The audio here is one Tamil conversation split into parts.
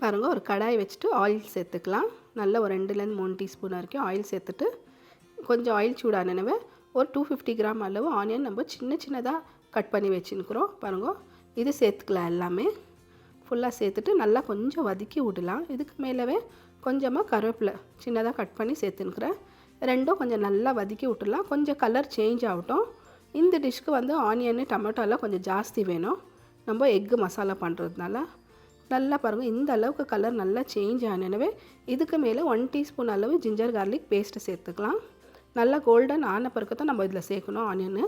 பாருங்க, ஒரு கடாய் வச்சுட்டு ஆயில் சேர்த்துக்கலாம். நல்ல ஒரு 2லேருந்து 3 டீஸ்பூன் வரைக்கும் ஆயில் சேர்த்துட்டு, கொஞ்சம் ஆயில் சூடானனவே ஒரு 250 கிராம் அளவு ஆனியன் நம்ம சின்ன சின்னதாக கட் பண்ணி வச்சுருக்குறோம். பாருங்க, இது சேர்த்துக்கலாம். எல்லாமே ஃபுல்லாக சேர்த்துட்டு நல்லா கொஞ்சம் வதக்கி விடலாம். இதுக்கு மேலவே கொஞ்சமாக கருவேப்பிலை சின்னதாக கட் பண்ணி சேர்த்துனுக்குறேன். ரெண்டும் கொஞ்சம் நல்லா வதக்கி விட்டுடலாம். கொஞ்சம் கலர் சேஞ்ச் ஆகட்டும். இந்த டிஷ்க்கு வந்து ஆனியன் டொமேட்டோலாம் கொஞ்சம் ஜாஸ்தி வேணும், நம்ம எக்கு மசாலா பண்ணுறதுனால. நல்லா பாருங்கள், இந்த அளவுக்கு கலர் நல்லா சேஞ்ச் ஆனவே இதுக்கு மேலே 1 டீஸ்பூன் அளவு ஜிஞ்சர் கார்லிக் பேஸ்ட்டு சேர்த்துக்கலாம். நல்லா கோல்டன் ஆன பிறகு தான் நம்ம இதில் சேர்க்கணும் ஆனியன்னு.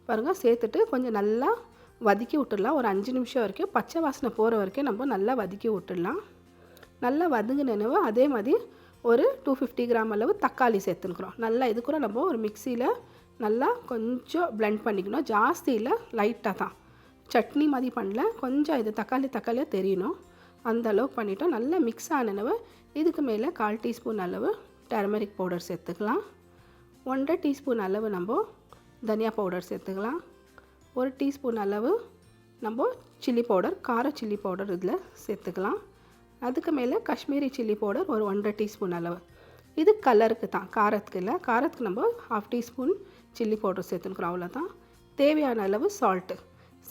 பாருங்கள், சேர்த்துட்டு கொஞ்சம் நல்லா வதக்கி விட்டுடலாம். ஒரு 5 நிமிஷம் வரைக்கும் பச்சை வாசனை போகிற வரைக்கும் நம்ம நல்லா வதக்கி விட்டுடலாம். நல்லா வதங்கினவே அதே மாதிரி ஒரு 250 கிராம் அளவு தக்காளி சேர்த்துக்கிறோம். நல்லா இது கூட நம்ம ஒரு மிக்சியில் நல்லா கொஞ்சம் பிளெண்ட் பண்ணிக்கணும். ஜாஸ்தி இல்லை, லைட்டாக தான், சட்னி மாதிரி பண்ணல, கொஞ்சம் இது தக்காளியாக தெரியணும் அந்த அளவுக்கு பண்ணிவிட்டோம். நல்லா மிக்ஸ் ஆனனவை இதுக்கு மேலே 1/4 டீஸ்பூன் அளவு டர்மரிக் பவுடர் சேர்த்துக்கலாம். 1.5 டீஸ்பூன் அளவு நம்ம தனியா பவுடர் சேர்த்துக்கலாம். 1 டீஸ்பூன் அளவு நம்ம சில்லி பவுடர், கார சில்லி பவுடர் இதில் சேர்த்துக்கலாம். அதுக்கு மேலே காஷ்மீரி சில்லி பவுடர் ஒரு 1.5 டீஸ்பூன் அளவு. இது கலருக்கு தான், காரத்துக்கு இல்லை. காரத்துக்கு நம்ம 1/2 டீஸ்பூன் சில்லி பவுடர் சேர்த்துக்கிறோம், அவ்வளோதான். தேவையான அளவு சால்ட்டு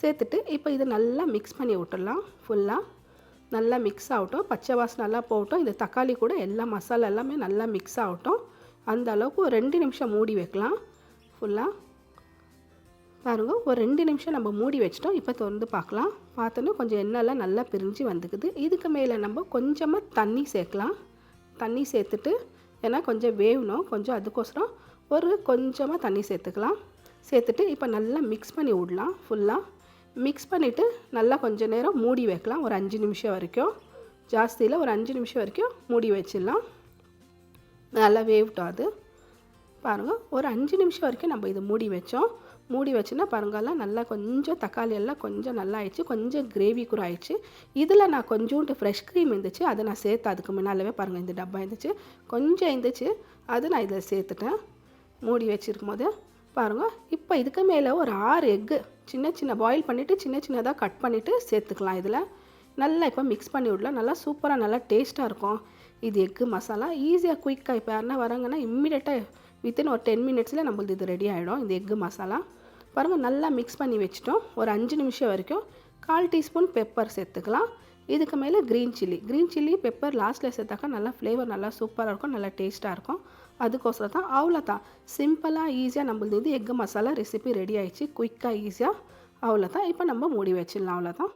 சேர்த்துட்டு இப்போ இதை நல்லா மிக்ஸ் பண்ணி விட்டுடலாம். ஃபுல்லாக நல்லா மிக்ஸ் ஆகட்டும், பச்சை வாசனை நல்லா போகட்டும். இந்த தக்காளி கூட எல்லா மசாலா எல்லாமே நல்லா மிக்ஸ் ஆகட்டும். அந்த அளவுக்கு ஒரு 2 நிமிஷம் மூடி வைக்கலாம். ஃபுல்லாக பாருங்கள், ஒரு 2 நிமிஷம் நம்ம மூடி வச்சிட்டோம். இப்போ திறந்து பார்க்கலாம். பார்த்தோன்னா கொஞ்சம் எண்ணெய்லாம் நல்லா பிரிஞ்சு வந்துக்குது. இதுக்கு மேலே நம்ம கொஞ்சமாக தண்ணி சேர்க்கலாம். தண்ணி சேர்த்துட்டு, ஏன்னா கொஞ்சம் வேகணும், கொஞ்சம் அதுக்கோசரம் ஒரு கொஞ்சமாக தண்ணி சேர்த்துக்கலாம். சேர்த்துட்டு இப்போ நல்லா மிக்ஸ் பண்ணி விடலாம். ஃபுல்லாக மிக்ஸ் பண்ணிவிட்டு நல்லா கொஞ்சம் நேரம் மூடி வைக்கலாம். ஒரு 5 நிமிஷம் வரைக்கும், ஜாஸ்தியில் ஒரு 5 நிமிஷம் வரைக்கும் மூடி வச்சிடலாம். நல்லா வேகட்டும் அது. பாருங்கள், ஒரு 5 நிமிஷம் வரைக்கும் நம்ம இது மூடி வச்சோம். மூடி வச்சுன்னா பாருங்கள்லாம் நல்லா கொஞ்சம் தக்காளி எல்லாம் கொஞ்சம் நல்லா ஆயிடுச்சு, கொஞ்சம் கிரேவி கூட ஆயிடுச்சு. இதில் நான் கொஞ்சோண்டு ஃப்ரெஷ் க்ரீம் இருந்துச்சு, அதை நான் சேர்த்து அதுக்கு முன்னாலவே பாருங்கள் இந்த டப்பா இருந்துச்சு, கொஞ்சம் இருந்துச்சு, அதை நான் இதில் சேர்த்துட்டேன் மூடி வச்சுருக்கும் போது. பாருங்கள், இப்போ இதுக்கு மேலே ஒரு 6 எக்கு சின்ன பாயில் பண்ணிவிட்டு சின்னதாக கட் பண்ணிவிட்டு சேர்த்துக்கலாம். இதில் நல்லா இப்போ மிக்ஸ் பண்ணி விடலாம். நல்லா சூப்பராக நல்லா டேஸ்ட்டாக இருக்கும் இது எக்கு மசாலா. ஈஸியாக குயிக்காக இப்போ யாருன்னா வராங்கன்னா இம்மிடியட்டாக வித்தின் ஒரு 10 மினிட்ஸில் நம்மளுக்கு இது ரெடி ஆகிடும் இந்த எக்கு மசாலா. பாருங்கள், நல்லா மிக்ஸ் பண்ணி வச்சுட்டோம். ஒரு 5 நிமிஷம் வரைக்கும் 1/4 டீஸ்பூன் பெப்பர் சேர்த்துக்கலாம். இதுக்கு மேலே க்ரீன் சில்லி பெப்பர் லாஸ்ட்டில் சேர்த்தாக்கா நல்லா ஃப்ளேவர் நல்லா சூப்பராக இருக்கும், நல்லா டேஸ்ட்டாக இருக்கும். அதுக்கோசரம் தான். அவ்வளோதான், சிம்பிளாக ஈஸியாக நம்மளுக்கு இது எக்கு மசாலா ரெசிபி ரெடி ஆகிடுச்சு, குயிக்காக ஈஸியாக. அவ்வளோதான். இப்போ நம்ம மூடி வச்சிடலாம். அவ்வளோதான்.